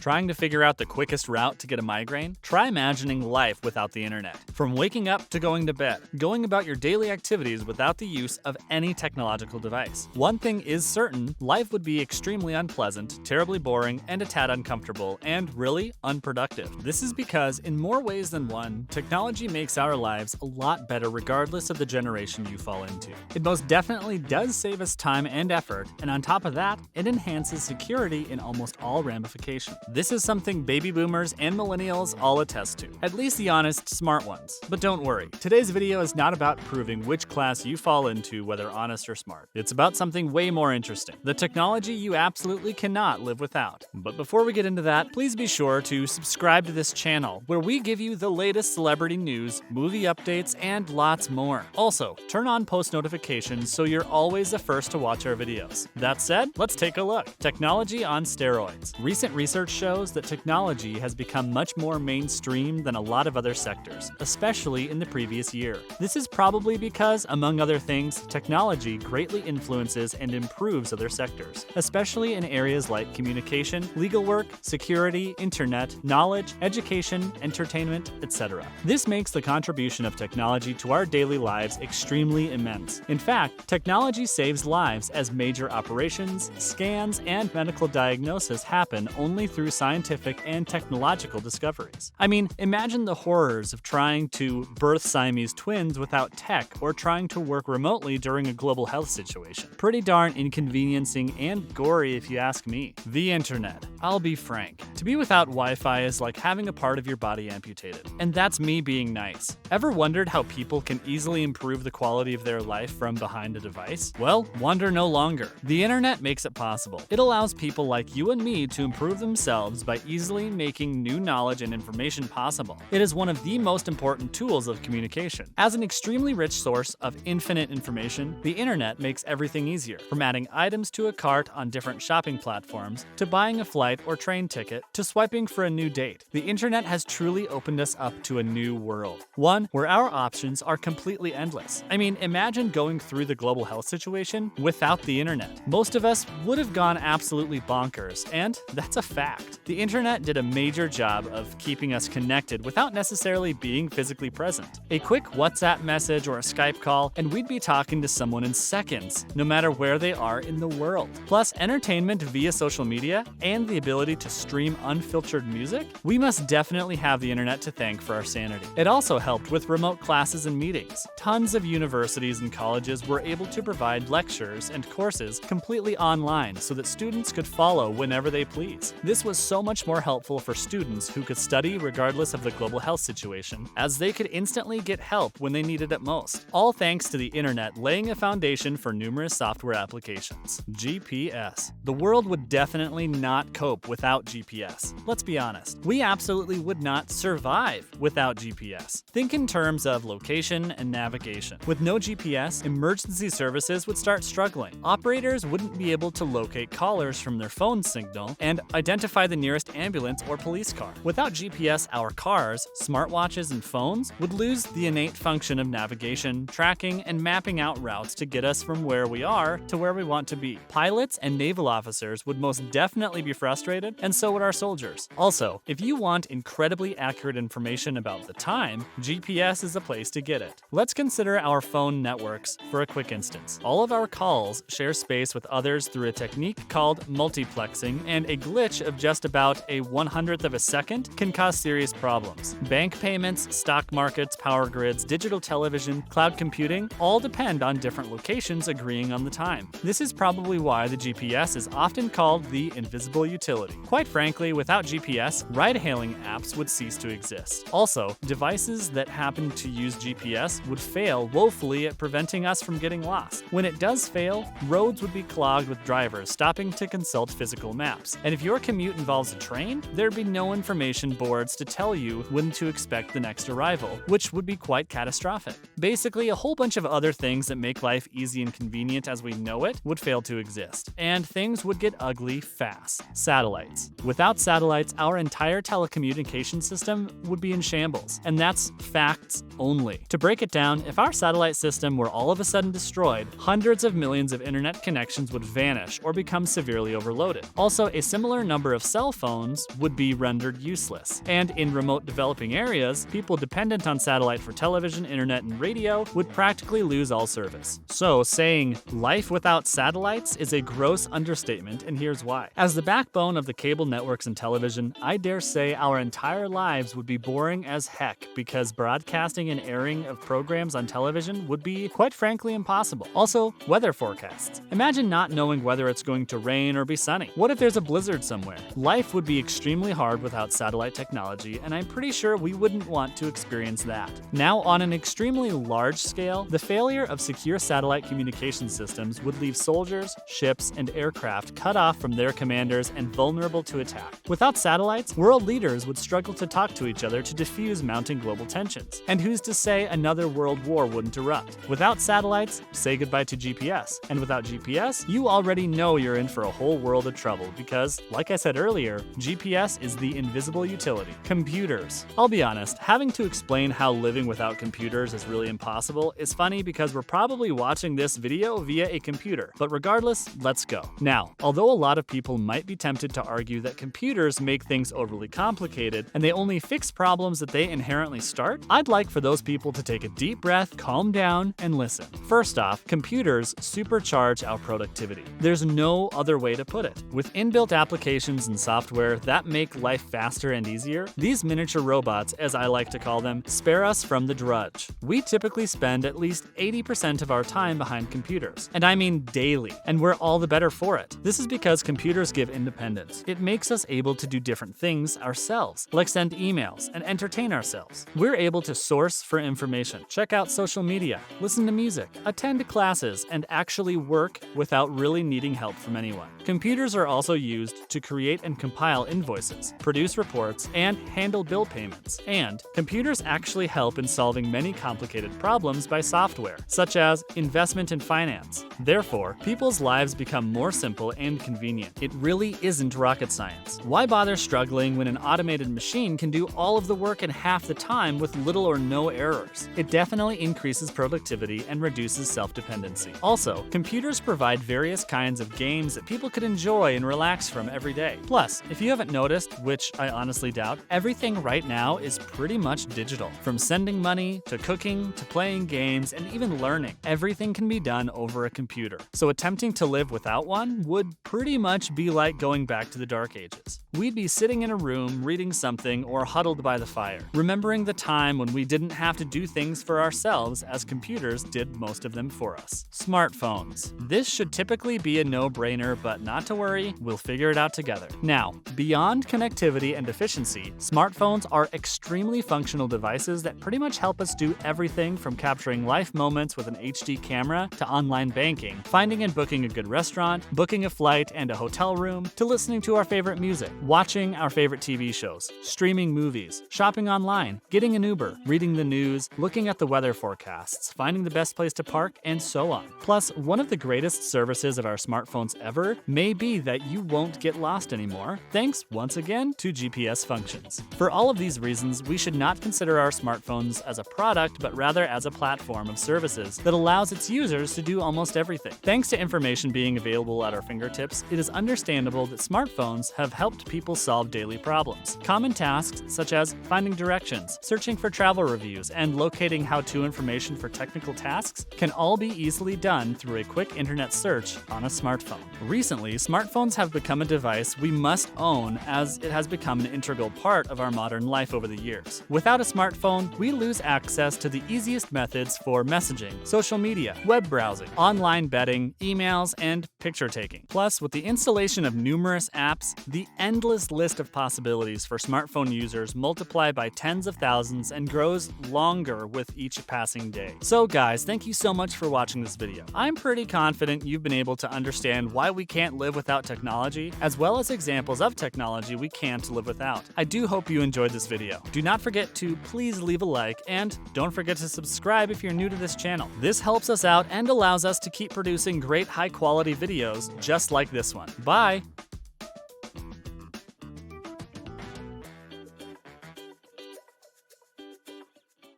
Trying to figure out the quickest route to get a migraine? Try imagining life without the internet. From waking up to going to bed, going about your daily activities without the use of any technological device. One thing is certain, life would be extremely unpleasant, terribly boring, and a tad uncomfortable, and really unproductive. This is because, in more ways than one, technology makes our lives a lot better regardless of the generation you fall into. It most definitely does save us time and effort, and on top of that, it enhances security in almost all ramifications. This is something baby boomers and millennials all attest to, at least the honest, smart ones. But don't worry, today's video is not about proving which class you fall into, whether honest or smart. It's about something way more interesting, the technology you absolutely cannot live without. But before we get into that, please be sure to subscribe to this channel, where we give you the latest celebrity news, movie updates, and lots more. Also, turn on post notifications so you're always the first to watch our videos. That said, let's take a look. Technology on steroids. Recent research shows that technology has become much more mainstream than a lot of other sectors, especially in the previous year. This is probably because, among other things, technology greatly influences and improves other sectors, especially in areas like communication, legal work, security, internet, knowledge, education, entertainment, etc. This makes the contribution of technology to our daily lives extremely immense. In fact, technology saves lives as major operations, scans, and medical diagnosis happen only through scientific and technological discoveries. I mean, imagine the horrors of trying to birth Siamese twins without tech, or trying to work remotely during a global health situation. Pretty darn inconveniencing and gory if you ask me. The internet. I'll be frank. To be without Wi-Fi is like having a part of your body amputated. And that's me being nice. Ever wondered how people can easily improve the quality of their life from behind a device? Well, wonder no longer. The internet makes it possible. It allows people like you and me to improve themselves by easily making new knowledge and information possible. It is one of the most important tools of communication. As an extremely rich source of infinite information, the internet makes everything easier, from adding items to a cart on different shopping platforms, to buying a flight or train ticket, to swiping for a new date. The internet has truly opened us up to a new world, one where our options are completely endless. I mean, imagine going through the global health situation without the internet. Most of us would have gone absolutely bonkers, and that's a fact. The internet did a major job of keeping us connected without necessarily being physically present. A quick WhatsApp message or a Skype call, and we'd be talking to someone in seconds, no matter where they are in the world. Plus, entertainment via social media and the ability to stream unfiltered music? We must definitely have the internet to thank for our sanity. It also helped with remote classes and meetings. Tons of universities and colleges were able to provide lectures and courses completely online so that students could follow whenever they please. This was so much more helpful for students who could study regardless of the global health situation, as they could instantly get help when they needed it most. All thanks to the internet laying a foundation for numerous software applications. GPS. The world would definitely not cope without GPS. Let's be honest. We absolutely would not survive without GPS. Think in terms of location and navigation. With no GPS, emergency services would start struggling. Operators wouldn't be able to locate callers from their phone signal and identify the nearest ambulance or police car. Without GPS, our cars, smartwatches, and phones would lose the innate function of navigation, tracking, and mapping out routes to get us from where we are to where we want to be. Pilots and naval officers would most definitely be frustrated, and so would our soldiers. Also, if you want incredibly accurate information about the time, GPS is a place to get it. Let's consider our phone networks for a quick instance. All of our calls share space with others through a technique called multiplexing, and a glitch of just about a 100th of a second can cause serious problems. Bank payments, stock markets, power grids, digital television, cloud computing all depend on different locations agreeing on the time. This is probably why the GPS is often called the invisible utility. Quite frankly, without GPS, ride-hailing apps would cease to exist. Also, devices that happen to use GPS would fail woefully at preventing us from getting lost. When it does fail, roads would be clogged with drivers stopping to consult physical maps. And if your commute involves a train, there'd be no information boards to tell you when to expect the next arrival, which would be quite catastrophic. Basically, a whole bunch of other things that make life easy and convenient as we know it would fail to exist. And things would get ugly fast. Satellites. Without satellites, our entire telecommunication system would be in shambles. And that's facts only. To break it down, if our satellite system were all of a sudden destroyed, hundreds of millions of internet connections would vanish or become severely overloaded. Also, a similar number of cell phones would be rendered useless. And in remote developing areas, people dependent on satellite for television, internet, and radio would practically lose all service. So saying life without satellites is a gross understatement, and here's why. As the backbone of the cable networks and television, I dare say our entire lives would be boring as heck because broadcasting and airing of programs on television would be, quite frankly, impossible. Also, weather forecasts. Imagine not knowing whether it's going to rain or be sunny. What if there's a blizzard somewhere? Life would be extremely hard without satellite technology, and I'm pretty sure we wouldn't want to experience that. Now, on an extremely large scale, the failure of secure satellite communication systems would leave soldiers, ships, and aircraft cut off from their commanders and vulnerable to attack. Without satellites, world leaders would struggle to talk to each other to diffuse mounting global tensions. And who's to say another world war wouldn't erupt? Without satellites, say goodbye to GPS. And without GPS, you already know you're in for a whole world of trouble because, like I said earlier, GPS is the invisible utility. Computers. I'll be honest, having to explain how living without computers is really impossible is funny because we're probably watching this video via a computer. But regardless, let's go. Now, although a lot of people might be tempted to argue that computers make things overly complicated and they only fix problems that they inherently start, I'd like for those people to take a deep breath, calm down, and listen. First off, computers supercharge our productivity. There's no other way to put it. With inbuilt applications and software that make life faster and easier, these miniature robots, as I like to call them, spare us from the drudge. We typically spend at least 80% of our time behind computers, and I mean daily, and we're all the better for it. This is because computers give independence. It makes us able to do different things ourselves, like send emails and entertain ourselves. We're able to source for information, check out social media, listen to music, attend classes, and actually work without really needing help from anyone. Computers are also used to create and compile invoices, produce reports, and handle bill payments. And computers actually help in solving many complicated problems by software, such as investment and finance. Therefore, people's lives become more simple and convenient. It really isn't rocket science. Why bother struggling when an automated machine can do all of the work in half the time with little or no errors? It definitely increases productivity and reduces self-dependency. Also, computers provide various kinds of games that people could enjoy and relax from every day. Plus, if you haven't noticed, which I honestly doubt, everything right now is pretty much digital. From sending money, to cooking, to playing games, and even learning. Everything can be done over a computer. So attempting to live without one would pretty much be like going back to the Dark Ages. We'd be sitting in a room, reading something, or huddled by the fire, remembering the time when we didn't have to do things for ourselves as computers did most of them for us. Smartphones. This should typically be a no-brainer, but not to worry, we'll figure it out together. Now, beyond connectivity and efficiency, smartphones are extremely functional devices that pretty much help us do everything from capturing life moments with an HD camera to online banking, finding and booking a good restaurant, booking a flight and a hotel room, to listening to our favorite music, watching our favorite TV shows, streaming movies, shopping online, getting an Uber, reading the news, looking at the weather forecasts, finding the best place to park, and so on. Plus, one of the greatest services of our smartphones ever may be that you won't get lost anymore, thanks once again to GPS functions. For all of these reasons, we should not consider our smartphones as a product, but rather as a platform of services that allows its users to do almost everything. Thanks to information being available at our fingertips, it is understandable that smartphones have helped people solve daily problems. Common tasks such as finding directions, searching for travel reviews, and locating how-to information for technical tasks can all be easily done through a quick internet search on a smartphone. Recently, smartphones have become a device we must own as it has become an integral part of our modern life over the years. Without a smartphone, we lose access to the easiest methods for messaging, social media, web browsing, online betting, emails, and picture taking. Plus, with the installation of numerous apps, the endless list of possibilities for smartphone users multiply by tens of thousands and grows longer with each passing day. So guys, thank you so much for watching this video. I'm pretty confident you've been able to understand why we can't live without technology, as well as examples of technology we can't live without. I do hope you enjoyed this video. Do not forget to please leave a like, and don't forget to subscribe if you're new to this channel. This helps us out and allows us to keep producing great high-quality videos just like this one. Bye!